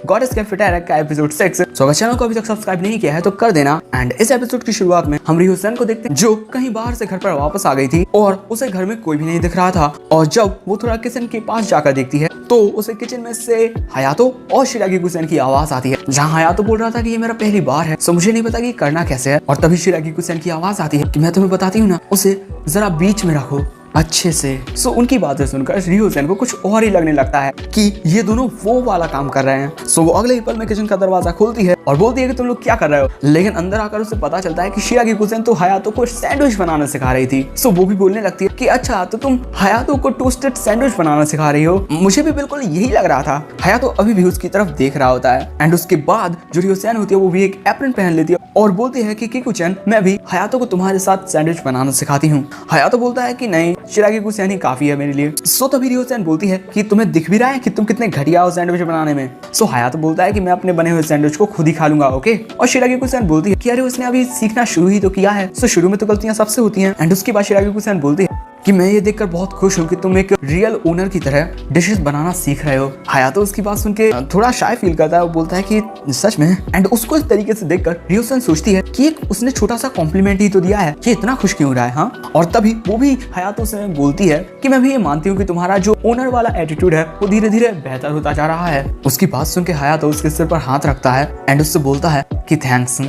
Goddess cafe टैरेक का episode 6। सो अगर channel को अभी तक सब्सक्राइब नहीं किया है तो कर देना। एंड इस एपिसोड की शुरुआत में हम रियोसेन को देखते हैं जो कहीं बाहर से घर पर वापस आ गई थी और उसे घर में कोई भी नहीं दिख रहा था। और जब वो थोड़ा किचन के पास जाकर देखती है तो उसे किचन में से हयातो और शिरागिकुसेन की आवाज आती है, जहाँ हयातो बोल रहा था कि ये मेरा पहली बार है, सो मुझे नहीं पता कि करना कैसे है। और तभी शिरागिकुसेन की आवाज आती है कि मैं तुम्हें बताती हूँ ना, उसे जरा बीच में रखो अच्छे से। सो उनकी बातें सुनकर रियोसेन को कुछ और ही लगने लगता है कि ये दोनों वो वाला काम कर रहे हैं। सो वो अगले ही पल में किचन का दरवाजा खोलती है और बोलती है कि तुम लोग क्या कर रहे हो। लेकिन अंदर आकर उसे पता चलता है कि शिरागिकुसेन तो हयातो को सैंडविच बनाना सिखा रही थी। सो वो भी बोलने लगती है कि अच्छा तो तुम हयातो को टोस्टेड सैंडविच बनाना सिखा रही हो, मुझे भी बिल्कुल यही लग रहा था। हयातो अभी भी उसकी तरफ देख रहा होता है। एंड उसके बाद जो रियोसेन होती है वो भी एक एप्रन पहन लेती है और बोलती है कि किकुचन मैं भी हयातो को तुम्हारे साथ सैंडविच बनाना सिखाती हूँ। हयातो बोलता है कि नहीं, शिरागिकुसेन ही काफी है मेरे लिए। सो तभी रियोसेन बोलती है कि तुम्हें दिख भी रहा है कि तुम कितने घटिया हो सैंडविच बनाने में। सो हयातो बोलता है कि मैं अपने बने हुए सैंडविच को खुद ही खा लूंगा, ओके। और शिरागिकुसेन बोलती है कि अरे उसने अभी सीखना शुरू ही तो किया है, सो शुरू में तो गलतियां सबसे होती हैं। एंड उसके बाद शिरागिकुसेन बोलती है कि मैं ये देखकर बहुत खुश हूँ कि तुम एक रियल ओनर की तरह डिशेस बनाना सीख रहे हो। हयातो उसकी बात सुन के थोड़ा शाय फील करता है। वो बोलता है कि सच में। एंड उसको इस तरीके से देखकर रियोसेन सोचती है कि एक उसने छोटा सा कॉम्प्लीमेंट ही तो दिया है, ये इतना खुश क्यों रहा है। हाँ, और तभी वो भी हयातो से बोलती है कि मैं भी ये मानती हूँ कि तुम्हारा जो ओनर वाला एटीट्यूड है वो धीरे धीरे बेहतर होता जा रहा है। उसकी बात सुन के हयातो उसके सिर पर हाथ रखता है एंड उससे बोलता है कि थैंक्स।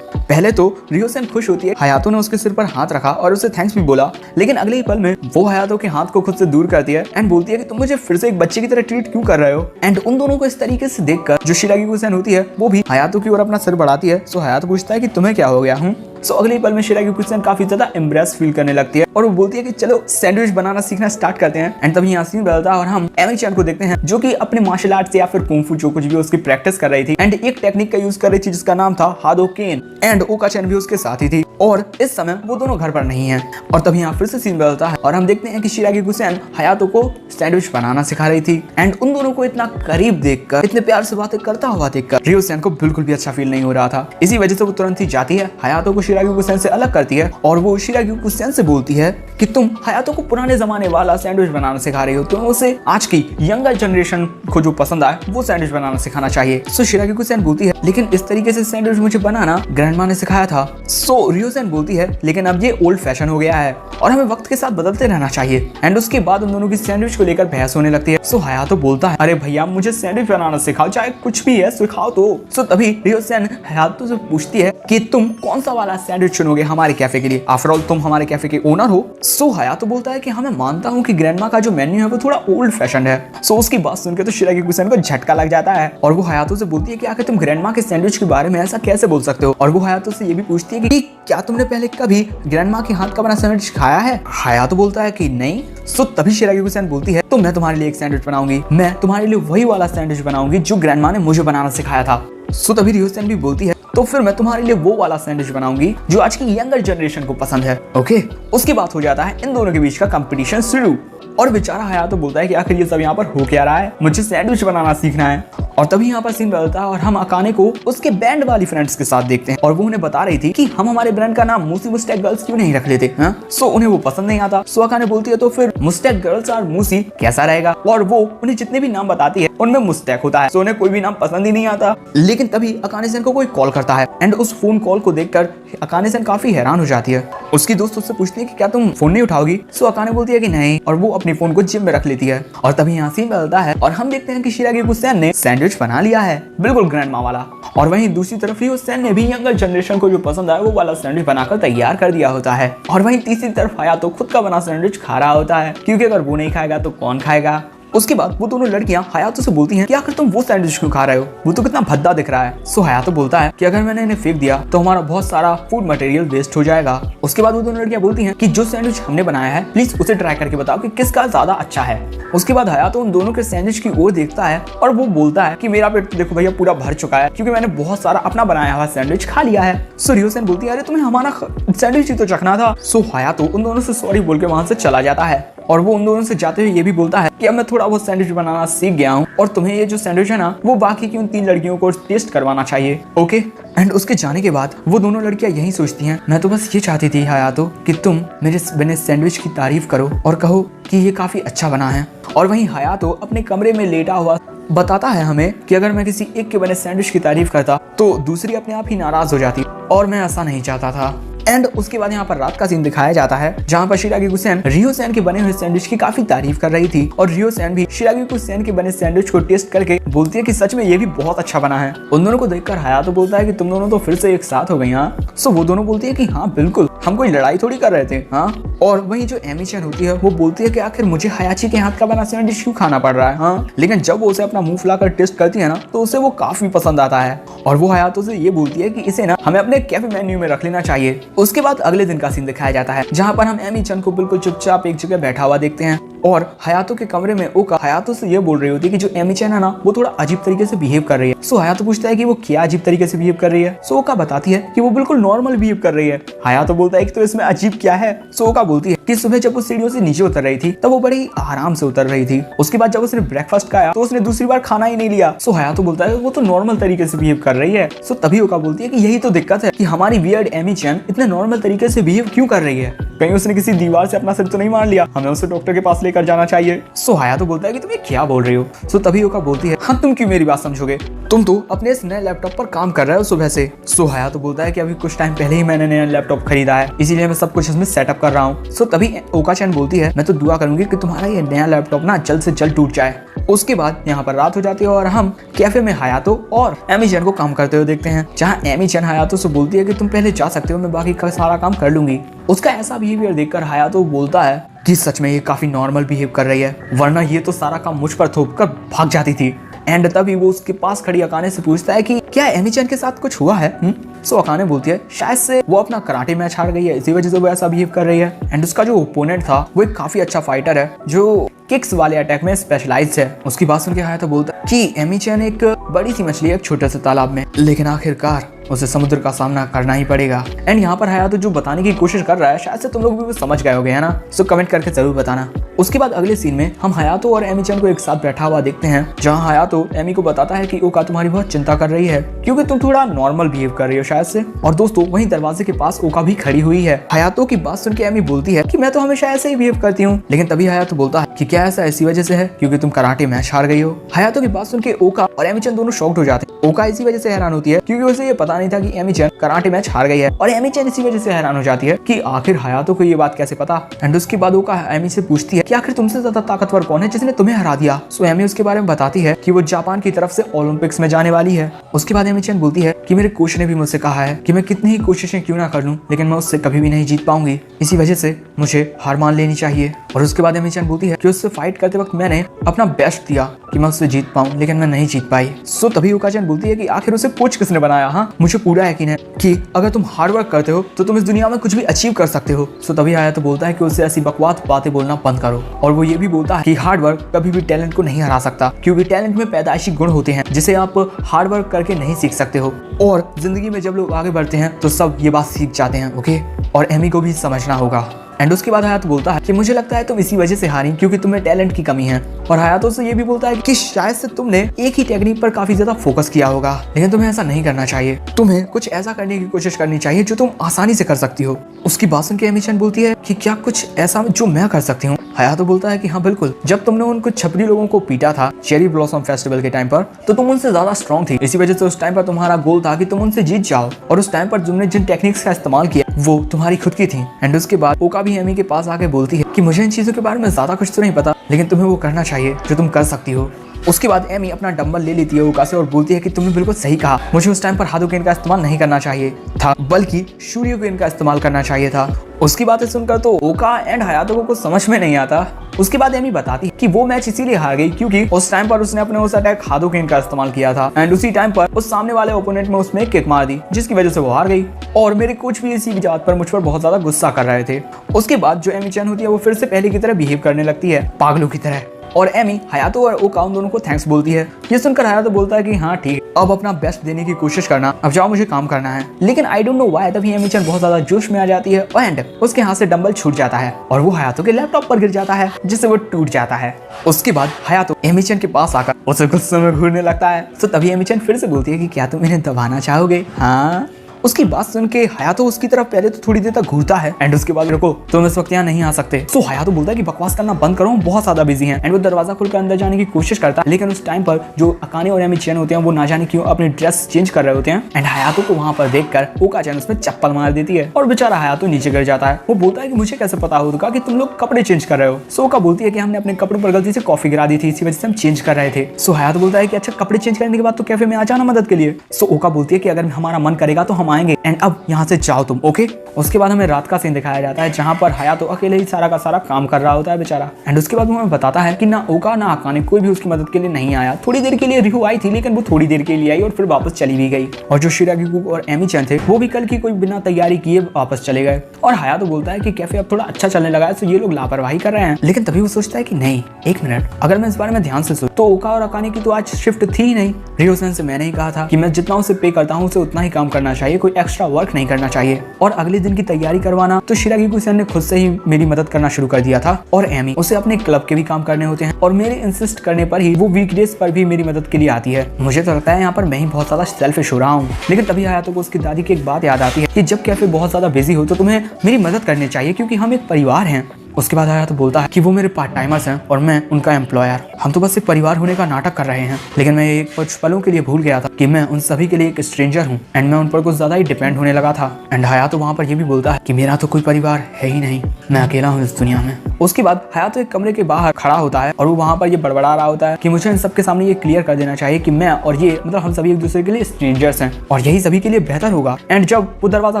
पहले तो रियोसेन खुश होती है हयातो ने उसके सिर पर हाथ रखा और उसे थैंक्स भी बोला, लेकिन अगले ही पल में वो हयातो के हाथ को खुद से दूर करती है एंड बोलती है कि तुम मुझे फिर से एक बच्चे की तरह ट्रीट क्यों कर रहे हो। एंड उन दोनों को इस तरीके से देखकर जो शिरागिकुसेन होती है वो भी हयातो की ओर अपना सिर बढ़ाती है। सो हयातो पूछता है कि तुम्हें क्या हो गया हूँ। सो अगले पल में शिरागिकुसेन काफी ज्यादा एम्ब्रेस फील करने लगती है और वो बोलती है कि चलो सैंडविच बनाना सीखना स्टार्ट करते हैं। एंड तभी यहाँ सीन बदलता है और हम एमी-chan को देखते हैं जो कि अपने मार्शल आर्ट से या फिर कुंग फू जो कुछ भी उसकी प्रैक्टिस कर रही थी एंड एक टेक्निक का यूज कर रही थी जिसका नाम था हादोकेन। एंड ओका-chan भी उसके साथ ही थी और इस समय वो दोनों घर पर नहीं है। और तभी यहाँ फिर से सीन बदलता है और हम देखते हैं कि शिरागिकुसेन हयातो को सैंडविच बनाना सिखा रही थी। एंड उन दोनों को इतना करीब देखकर, इतने प्यार से बातें करता हुआ देखकर रियोसेन को बिल्कुल भी अच्छा फील नहीं हो रहा था। इसी वजह से वो तुरंत ही जाती है, हयातो को शिरागिकुसेन से अलग करती है और वो शिरागिकुसेन से बोलती है कि तुम हयातो को पुराने जमाने वाला सैंडविच बनाना सिखा रही हो, तो उसे आज की यंगर जनरेशन को जो पसंद आए वो सैंडविच बनाना सिखाना चाहिए। सो शिरागिकुसेन बोलती है लेकिन इस तरीके से सैंडविच मुझे बनाना ग्रैंडमा ने सिखाया था। सो रियोसेन बोलती है लेकिन अब ये ओल्ड फैशन हो गया है और हमें वक्त के साथ बदलते रहना चाहिए। एंड उसके बाद उन दोनों की सैंडविच को लेकर बहस होने लगती है। सो हयातो बोलता है अरे भैया मुझे सैंडविच बनाना सिखाओ, चाहे कुछ भी है सिखाओ तो। सो तभी रियोसेन हयातो से पूछती है कि तुम कौन सा वाला सैंडविच चुनोगे हमारे कैफे के लिए, आफ्टर ऑल तुम हमारे कैफे के ओनर हो। सो हयातो बोलता है कि हाँ मैं मानता हूँ कि ग्रैंडमा का जो मेन्यू है वो थोड़ा ओल्ड फैशन है। सो उसकी बात सुनकर तो शिरागिकुसेन को झटका लग जाता है और वो हयातो से बोलती है कि आखिर तुम ग्रैंडमा के सैंडविच के बारे में ऐसा कैसे बोल सकते हो। और वो हयातो से ये भी पूछती है कि क्या तुमने पहले कभी ग्रैंडमा के हाथ का बना सैंडविच खाया है। हयातो बोलता है कि नहीं। सो तभी शिरागिकुसेन बोलती है तो मैं तुम्हारे लिए एक सैंडविच बनाऊंगी, मैं तुम्हारे लिए वही वाला सैंडविच बनाऊंगी जो ग्रैंडमा ने मुझे बनाना सिखाया था। सो तभी रियोसेन भी बोलती है तो फिर मैं तुम्हारे लिए वो वाला सैंडविच बनाऊंगी जो आज की यंगर जनरेशन को पसंद है, ओके। उसके बाद हो जाता है इन दोनों के बीच का कंपटीशन शुरू और बेचारा हयातो बोलता है कि आखिर ये सब यहाँ पर हो क्या रहा है, मुझे सैंडविच बनाना सीखना है। और तभी यहाँ पर सीन बदलता है और हम अकाने को उसके बैंड वाली फ्रेंड्स के साथ देखते हैं और वो उन्हें बता रही थी कि हम हमारे ब्रांड का नाम मूसी मुस्टैक गर्ल्स क्यों नहीं रख लेते। सो उन्हें वो पसंद नहीं आता। सो अकाने बोलती है तो फिर मुस्टैक गर्ल्स और मूसी कैसा रहेगा। और वो उन्हें जितने भी नाम बताती है उनमें मुस्टैक होता है। सो उन्हें कोई भी नाम पसंद ही नहीं आता। लेकिन तभी अकाने-san को कोई कॉल करता है एंड उस फोन कॉल को देखकर अकाने-san काफी हैरान हो जाती है। उसकी दोस्त उससे पूछती है कि क्या तुम फोन नहीं उठाओगी। सो अकाने बोलती है कि नहीं और वो अपनी फोन को जिम में रख लेती है। और तभी यहाँ सीन बदलता है और हम देखते हैं कि शिरागिकुसेन ने सैंडविच बना लिया है, बिल्कुल ग्रैंडमा वाला। और वहीं दूसरी तरफ रियोसेन ने भी यंगर जनरेशन को जो पसंद आया वो वाला सैंडविच बनाकर तैयार कर दिया होता है। और वहीं तीसरी तरफ हयातो खुद का बना सैंडविच खा रहा होता है, क्योंकि अगर वो नहीं खाएगा तो कौन खाएगा। उसके बाद वो दोनों लड़कियां हयातो से बोलती हैं कि आखिर तुम वो सैंडविच क्यों खा रहे हो, वो तो कितना भद्दा दिख रहा है। सो हयातो बोलता है कि अगर मैंने इन्हें फेंक दिया तो हमारा बहुत सारा फूड मटेरियल वेस्ट हो जाएगा। उसके बाद वो दोनों लड़कियां बोलती हैं कि जो सैंडविच हमने बनाया है प्लीज उसे ट्राई करके बताओ कि किसका ज्यादा अच्छा है। उसके बाद हयातो उन दोनों के सैंडविच की ओर देखता है और वो बोलता है कि मेरा पेट तो देखो भैया पूरा भर चुका है, क्योंकि मैंने बहुत सारा अपना बनाया हुआ सैंडविच खा लिया है। सो रियोसेन बोलती है अरे तुम्हें हमारा सैंडविच ही तो चखना था। सो हयातो उन दोनों से सॉरी बोल के वहां से चला जाता है और वो उन दोनों से जाते हुए ये भी बोलता है कि अब मैं थोड़ा बहुत सैंडविच बनाना सीख गया हूँ और तुम्हें ये जो सैंडविच है ना वो बाकी की उन 3 लड़कियों को टेस्ट करवाना चाहिए, ओके। एंड उसके जाने के बाद वो दोनों लड़कियां यही सोचती हैं मैं तो बस ये चाहती थी हयातो कि तुम मेरे बने सैंडविच की तारीफ करो और कहो कि ये काफी अच्छा बना है। और वहीं हयातो अपने कमरे में लेटा हुआ बताता है हमें कि अगर मैं किसी एक के बने सैंडविच की तारीफ करता तो दूसरी अपने आप ही नाराज हो जाती और मैं ऐसा नहीं चाहता था। एंड उसके बाद यहाँ पर रात का सीन दिखाया जाता है जहाँ पर शिरागी कुसेन रियो सैन के बने हुए सैंडविच की काफी तारीफ कर रही थी और रियो सैन भी शिरागी कुसेन के बने सैंडविच को टेस्ट करके बोलती है कि सच में ये भी बहुत अच्छा बना है। उन दोनों को देखकर हयातो बोलता है कि तुम दोनों तो फिर से एक साथ हो गई। हाँ, सो वो दोनों बोलती है कि हाँ बिल्कुल, हम कोई लड़ाई थोड़ी कर रहे थे। हाँ, और वही जो एमी चैन होती है वो बोलती है कि आखिर मुझे हयाची के हाथ का बना सैंडविच क्यों खाना पड़ रहा है। हाँ, लेकिन जब वो उसे अपना मुंह फुलाकर टेस्ट करती है ना तो उसे वो काफी पसंद आता है और वो हयातो से ये बोलती है कि इसे ना हमें अपने कैफे मेन्यू में रख लेना चाहिए। उसके बाद अगले दिन का सीन दिखाया जाता है जहाँ पर हम एमी चैन को बिल्कुल चुपचाप एक जगह बैठा हुआ देखते हैं और हयातो के कमरे में ओका हयातो से ये बोल रही होती है कि जो एमी चैन है ना वो थोड़ा अजीब तरीके से बिहेव कर रही है। सो हयातो पूछता है कि वो क्या अजीब तरीके से बिहेव कर रही है। सो ओका बताती है कि वो बिल्कुल नॉर्मल बिहेव कर रही है। हयातो बोलता है कि तो इसमें अजीब क्या है। सो ओका बोलती है कि सुबह जब वो सीढ़ियों से नीचे उतर रही थी तब वो बड़ी आराम से उतर रही थी। उसके बाद जब उसने ब्रेकफास्ट खाया तो उसने दूसरी बार खाना ही नहीं लिया। सो हयातो बोलता है वो तो नॉर्मल तरीके से बिहेव कर रही है। सो तभी ओका बोलती है कि यही तो दिक्कत है कि हमारी वियर्ड एमी चैन इतने नॉर्मल तरीके से बिहेव क्यों कर रही है। कहीं उसने किसी दीवार से अपना सिर तो नहीं मार लिया, हमें उसे डॉक्टर के पास लेकर जाना चाहिए। सो हयातो बोलता है कि तुम ये क्या बोल रही हो। सो तभी ओका बोलती है हाँ तुम क्यों मेरी बात समझोगे, तुम तो अपने इस नए लैपटॉप पर काम कर रहे हो सुबह से। सो हयातो बोलता है कि अभी कुछ टाइम पहले ही मैंने नया लैपटॉप खरीदा है इसीलिए मैं सब कुछ इसमें सेटअप कर रहा हूँ। सो तभी ओका चैन बोलती है मैं तो दुआ करूंगी कि तुम्हारा ये नया लैपटॉप ना जल्द से जल्द टूट जाए। उसके बाद यहाँ पर रात हो जाती है और हम कैफे में हयातो और एमी चैन को काम करते हुए देखते हैं जहाँ एमी चैन हयातो से बोलती है कि तुम पहले जा सकते हो, मैं बाकी का सारा काम कर लूंगी। उसका ऐसा बिहेवियर देखकर हयातो बोलता है कि सच में ये काफी नॉर्मल बिहेव कर रही है, वरना ये तो सारा काम मुझ पर थोप कर भाग जाती थी। एंड तभी वो उसके पास खड़ी अकाने से पूछता है कि क्या एमी चैन के साथ कुछ हुआ है। सो अकाने बोलती है शायद से वो अपना कराटे मैच हार गई है इसी वजह से वो ऐसा बिहेव कर रही है। एंड उसका जो ओपोनेंट था वो एक काफी अच्छा फाइटर है जो किक्स वाले अटैक में स्पेशलाइज्ड है। उसकी बात सुन के हयातो बोलता है कि एमी चैन एक बड़ी सी मछली है एक छोटे से तालाब में, लेकिन आखिरकार उसे समुद्र का सामना करना ही पड़ेगा। एंड यहाँ पर हयातो जो बताने की कोशिश कर रहा है शायद से तुम लोग भी समझ गए होगे है ना। सो कमेंट करके जरूर बताना। उसके बाद अगले सीन में हम हयातो और एमी चैन को एक साथ बैठा हुआ देखते हैं जहाँ हयातो एमी को बताता है कि ओका तुम्हारी बहुत चिंता कर रही है क्योंकि तुम थोड़ा नॉर्मल बिहेव कर रही हो शायद से। और दोस्तों वहीं दरवाजे के पास ओका भी खड़ी हुई है। हयातो की बात सुन के एमी बोलती है कि मैं तो हमेशा ऐसे ही बिहेव करती हूँ, लेकिन तभी हयातो बोलता है कि क्या ऐसा इसी वजह से है क्योंकि तुम कराटे मैच हार गई हो। हयातो की बात सुन के ओका और एमी चैन दोनों शॉक्ड हो जाते हैं। ओका इसी वजह से हैरान होती है क्योंकि उसे ये पता नहीं था कि एमी चैन कराटे मैच हार गई है और एमी चैन इसी वजह से हैरान हो जाती है कि आखिर हयातो को ये बात कैसे पता। एंड उसके बाद ओका एमी से पूछती है कि आखिर तुमसे ज्यादा ताकतवर कौन है जिसने तुम्हें हरा दिया। सो एमी उसके बारे में बताती है कि वो जापान की तरफ से ओलंपिक्स में जाने वाली है। उसके बाद एमी चैन बोलती है कि मेरे कोच ने भी मुझसे कहा है कि मैं कितनी ही कोशिशें क्यों ना कर लूं लेकिन मैं उससे कभी भी नहीं जीत पाऊंगी, इसी वजह से मुझे हार मान लेनी चाहिए। और उसके बाद एमी चैन बोलती है कि उससे फाइट करते वक्त मैंने अपना बेस्ट दिया कि मैं उससे जीत पाऊं लेकिन मैं नहीं जीत पाई। सो तभी ओका चैन बोलती है कि आखिर उसे कोच किसने बनाया। हाँ, मुझे पूरा यकीन है कि अगर तुम हार्ड वर्क करते हो तो तुम इस दुनिया में कुछ भी अचीव कर सकते हो। सो तभी हयातो बोलता है कि उससे ऐसी बकवास बातें बोलना बंद करो। और वो ये भी बोलता है कि हार्ड वर्क कभी भी टैलेंट को नहीं हरा सकता क्योंकि टैलेंट में पैदाइशी गुण होते हैं जिसे आप हार्ड वर्क करके नहीं सीख सकते हो। और जिंदगी में जब लोग आगे बढ़ते हैं तो सब ये बात सीख जाते हैं। ओके, और एमी को भी समझना होगा। एंड उसके बाद हयातो बोलता है कि मुझे लगता है तुम इसी वजह से हारी क्योंकि तुम्हें टैलेंट की कमी है। और हयातो से ये भी बोलता है कि शायद से तुमने एक ही टेक्निक पर काफी ज्यादा फोकस किया होगा, लेकिन तुम्हें ऐसा नहीं करना चाहिए। तुम्हें कुछ ऐसा करने की कोशिश करनी चाहिए जो तुम आसानी से कर सकती हो। उसकी बात सुन के एमी चैन बोलती है कि क्या कुछ ऐसा जो मैं कर सकती हूँ। हयातो बोलता है कि हाँ बिल्कुल, जब तुमने उन कुछ छपरी लोगों को पीटा था चेरी ब्लॉसम फेस्टिवल के टाइम पर तो तुम उनसे ज्यादा स्ट्रॉन्ग थी, इसी वजह से उस टाइम पर तुम्हारा गोल था कि तुम उनसे जीत जाओ। और उस टाइम पर तुमने जिन टेक्निक्स का इस्तेमाल किया वो तुम्हारी खुद की थी। एंड उसके बाद ओका भी एमी के पास आके बोलती है कि मुझे इन चीजों के बारे में ज्यादा कुछ तो नहीं पता, लेकिन तुम्हें वो करना चाहिए जो तुम कर सकती हो। उसके बाद एमी अपना डंबल ले लेती है ओका से और बोलती है कि तुमने बिल्कुल सही कहा, मुझे उस टाइम पर हादोकेन का इस्तेमाल नहीं करना चाहिए था बल्कि शूर्योकेन का इस्तेमाल करना चाहिए था। उसकी बातें सुनकर तो ओका एंड हयातो को कुछ समझ में नहीं आता। उसके बाद एमी बताती है कि वो मैच इसीलिए हार गई क्योंकि उस टाइम पर उसने अपने उस अटैक हादोकेन का इस्तेमाल किया था एंड उसी टाइम पर उस सामने वाले ओपोनेंट में उसने किक मार दी जिसकी वजह से वो हार गई। और मेरे कोच भी इसी बात पर मुझ पर बहुत ज्यादा गुस्सा कर रहे थे। उसके बाद जो एमी चैन होती है वो फिर से पहले की तरह बिहेव करने लगती है, पागलों की तरह। और एमी हयातो और ओका उन दोनों को थैंक्स बोलती है। ये सुनकर हयातो बोलता है कि हाँ ठीक, अब अपना बेस्ट देने की कोशिश करना, अब जाओ मुझे काम करना है। लेकिन आई डोंट नो व्हाई तभी एमी चैन बहुत ज्यादा जोश में आ जाती है एंड उसके हाथ से डंबल छूट जाता है और वो हयातो के लैपटॉप पर गिर जाता है जिससे वो टूट जाता है। उसके बाद हयातो एमी चैन के पास आकर उसे गुस्से में घूरने लगता है। तो तभी एमी चैन फिर से बोलती है कि क्या तुम इन्हें दबाना चाहोगे। हाँ, उसकी बात सुन के हयातो उसकी तरफ पहले तो थोड़ी देर तक घूरता है एंड उसके बाद रुको तुम इस वक्त यहाँ नहीं आ सकते। सो हयातो बोलता है कि बकवास करना बंद करो, बहुत ज्यादा बिजी हैं एंड वो दरवाजा खोलकर अंदर जाने की कोशिश करता है, लेकिन उस टाइम पर जो अकाने और एमी-चैन होते हैं वो ना जाने क्यों अपनी ड्रेस चेंज कर रहे होते हैं एंड हयातो को वहां पर देखकर ओका-चैन उसमें चप्पल मार देती है और बेचारा हयातो नीचे गिर जाता है। वो बोलता है कि मुझे कैसे पता होगा कि तुम लोग कपड़े चेंज कर रहे हो। सो ओका बोलती है कि हमने अपने कपड़ों पर गलती से कॉफी गिरा दी थी, इसी वजह से हम चेंज कर रहे थे। सो हयातो बोलता है कि अच्छा कपड़े चेंज करने के बाद तो कैफे में आ जाना मदद के लिए। सो ओका बोलती है कि अगर हमारा मन करेगा तो हम आएंगे एंड अब यहाँ से जाओ तुम, ओके। उसके बाद हमें रात का सीन दिखाया जाता है जहाँ पर हयातो अकेले ही सारा का सारा काम कर रहा होता है बेचारा एंड उसके बाद वो हमें बताता है कि ना ओका ना अकाने कोई भी उसकी मदद के लिए नहीं आया। थोड़ी देर के लिए रिहु आई थी लेकिन वो थोड़ी देर के लिए आई और फिर वापस चली भी गई और जो शिरागिकु और एमी-चैन थे वो भी कल की कोई बिना तैयारी किए वापस चले गए। और हयातो बोलता है कि कैफे अब थोड़ा अच्छा चलने लगा है तो ये लोग लापरवाही कर रहे हैं, लेकिन तभी वो सोचता है कि नहीं एक मिनट, अगर मैं इस बारे में ध्यान से सोचूं तो ओका और अकाने की तो आज शिफ्ट थी ही नहीं। रियो-सैन से मैंने ही कहा था कि मैं जितना उसे पे करता हूँ उसे उतना ही काम करना चाहिए, कोई एक्स्ट्रा वर्क नहीं करना चाहिए। और अगले दिन की तैयारी करवाना तो शिरागिकु-सैन ने खुद से ही मेरी मदद करना शुरू कर दिया था और एमी उसे अपने क्लब के भी काम करने होते हैं और मेरे इंसिस्ट करने पर ही वो वीकडेज पर भी मेरी मदद के लिए आती है। मुझे तो लगता है यहाँ पर मैं ही बहुत ज्यादा सेल्फिश हो रहा हूँ। लेकिन तभी हयातो को उसकी दादी की एक बात याद आती है कि जब कैफे बहुत ज्यादा बिजी हो तो तुम्हें मेरी मदद करनी चाहिए क्योंकि हम एक परिवार हैं। उसके बाद हयातो बोलता है कि वो मेरे पार्ट टाइमर्स हैं और मैं उनका एम्प्लॉयर, हम तो बस एक परिवार होने का नाटक कर रहे हैं। लेकिन मैं एक कुछ पलों के लिए भूल गया था कि मैं उन सभी के लिए एक स्ट्रेंजर हूँ एंड मैं उन पर कुछ ज्यादा ही डिपेंड होने लगा था। एंड हयातो वहाँ पर ये भी बोलता है कि मेरा तो कोई परिवार है ही नहीं, मैं अकेला हूँ इस दुनिया में। उसके बाद हयातो एक कमरे के बाहर खड़ा होता है और वो वहाँ पर ये बड़बड़ा रहा होता है कि मुझे इन सबके सामने ये क्लियर कर देना चाहिए कि मैं और ये मतलब हम सभी एक दूसरे के लिए स्ट्रेंजर्स हैं और यही सभी के लिए बेहतर होगा। एंड जब वो दरवाजा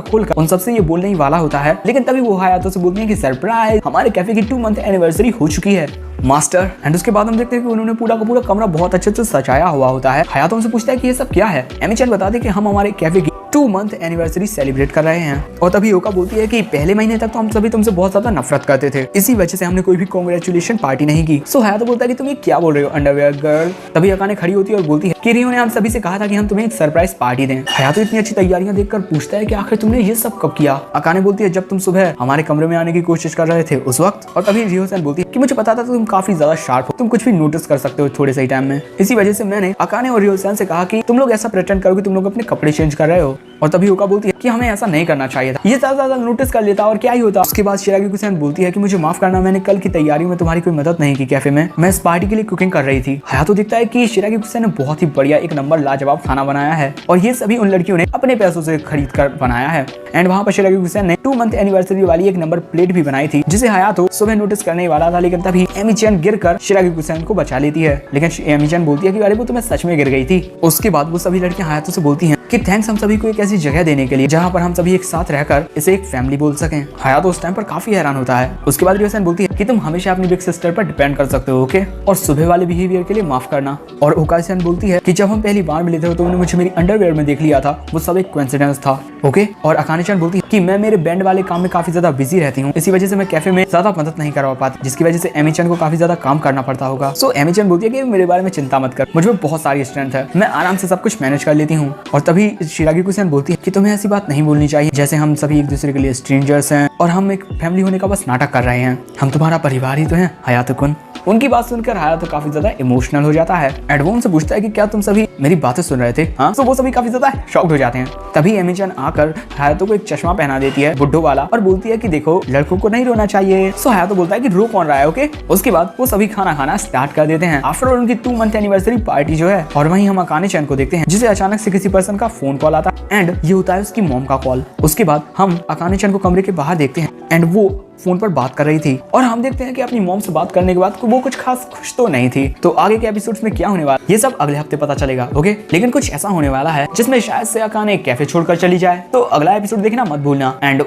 खोलकर उन सबसे ये बोलने ही वाला होता है, लेकिन तभी वो हयातो से बोलते हैं कि सरप्राइज, हमारे कैफे की 2 मंथ एनिवर्सरी हो चुकी है मास्टर। एंड उसके बाद हम देखते हैं कि उन्होंने पूरा का पूरा कमरा बहुत अच्छे से सजाया हुआ होता है। हयातो उनसे पूछता है कि ये सब क्या है। एमी-चैन बता दे कि हम हमारे कैफे की 2 मंथ एनिवर्सरी सेलिब्रेट कर रहे हैं। और तभी ओका बोलती है कि पहले महीने तक तो हम सभी तुमसे बहुत ज्यादा नफरत करते थे, इसी वजह से हमने कोई भी कांग्रेचुलेशन पार्टी नहीं की। सो हयातो बोलता है कि तुम ये क्या बोल रहे हो अंडरवेयर गर्ल। तभी अकाने खड़ी होती है और बोलती है कि रियो ने हम सभी से कहा था कि हम तुम्हें एक सरप्राइज पार्टी दें। हयातो इतनी अच्छी तैयारियां देखकर पूछता है कि आखिर तुमने ये सब कब किया। अकाने बोलती है जब तुम सुबह हमारे कमरे में आने की कोशिश कर रहे थे उस वक्त। और तभी रियो-सैन बोलती है कि मुझे पता था तुम काफी ज्यादा शार्प हो, तुम कुछ भी नोटिस कर सकते हो थोड़े से टाइम में, इसी वजह से मैंने अकाने और रियो-सैन से कहा कि तुम लोग ऐसा प्रेटेंड करो कि तुम लोग अपने कपड़े चेंज कर रहे हो। और तभी ओका बोलती है कि हमें ऐसा नहीं करना चाहिए था, ये ज्यादा नोटिस कर लेता और क्या ही होता। उसके बाद शिरागिकु-सैन बोलती है कि मुझे माफ करना, मैंने कल की तैयारी में तुम्हारी कोई मदद नहीं की कैफे में, मैं इस पार्टी के लिए कुकिंग कर रही थी। हयातो दिखता है कि शिरागिकु-सैन ने बहुत ही बढ़िया एक नंबर लाजवाब खाना बनाया है और ये सभी उन लड़कियों ने अपने पैसों से खरीद कर बनाया है। एंड वहाँ पर शिरागिकु-सैन ने 2 मंथ एनिवर्सरी वाली एक नंबर प्लेट भी बनाई थी जिसे हयातो सुबह नोटिस करने वाला था, लेकिन तभी एमी-चैन गिरकर शिरागिकु-सैन को बचा लेती है। लेकिन एमी-चैन बोलती है कि अरे वो तो मैं सच में गिर गई थी। उसके बाद वो सभी लड़कियां हयातो से बोलती हैं कि थैंक्स हम सभी को एक ऐसी जगह देने के लिए जहाँ पर हम सभी एक साथ रहकर इसे एक फैमिली बोल सकें। हयातो उस टाइम पर काफी हैरान होता है। उसके बाद रियो-सैन बोलती है कि तुम हमेशा अपनी बिग सिस्टर पर डिपेंड कर सकते हो, ओके, और सुबह वाले बिहेवियर के लिए माफ करना। और ओका-सैन बोलती है कि जब हम पहली बार मिले थे तो उन्होंने मुझे मेरी अंडरवेयर में देख लिया था, वो सब एक कोइंसिडेंस था, ओके। और अकाने-चैन बोलती है कि मैं मेरे बैंड वाले काम में काफी ज्यादा बिजी रहती हूँ, इसी वजह से मैं कैफे में ज्यादा मदद नहीं करवा पाती, जिसकी वजह से एमी-चैन को काफी ज्यादा काम करना पड़ता होगा। सो एमी-चैन बोलती है कि मेरे बारे में चिंता मत कर, मुझे बहुत सारी स्ट्रेंथ है, मैं आराम से सब कुछ मैनेज कर लेती हूँ। और तभी शिरागिकु-सैन बोलती है कि तुम्हें ऐसी बात नहीं बोलनी चाहिए, जैसे हम सभी एक दूसरे के लिए स्ट्रेंजर्स हैं और हम एक फैमिली होने का बस नाटक कर रहे हैं, हम तुम्हारा परिवार ही तो हैं हयातो-कुन। उनकी बात सुनकर हयातो काफी ज्यादा इमोशनल हो जाता है। एंड वो उनसे पूछता है कि क्या तुम सभी मेरी बातें सुन रहे थे। हाँ, तो वो सभी काफी ज्यादा शॉक्ड हो जाते हैं। तभी एमी-चैन आकर हयातो को एक चश्मा पहना देती है बुड्ढो वाला और बोलती है कि देखो लड़कों को नहीं रोना चाहिए। सो हयातो बोलता है कि रो कौन रहा है, ओके। उसके बाद वो सभी खाना खाना स्टार्ट कर देते हैं आफ्टर ऑल उनकी 2 मंथ एनिवर्सरी पार्टी जो है। और वहीं हम अकाने-चैन को देखते हैं जिसे अचानक से किसी पर्सन का फोन कॉल आता है एंड ये होता है उसकी मॉम का कॉल। उसके बाद हम अकाने-चैन को कमरे के बाहर देखते हैं एंड वो फोन पर बात कर रही थी और हम देखते हैं कि अपनी मॉम से बात करने के बाद वो कुछ खास खुश तो नहीं थी। तो आगे के एपिसोड्स में क्या होने वाला ये सब अगले हफ्ते पता चलेगा, ओके। लेकिन कुछ ऐसा होने वाला है जिसमें शायद से अकाने कैफे छोड़कर चली जाए, तो अगला एपिसोड देखना मत भूलना। एंड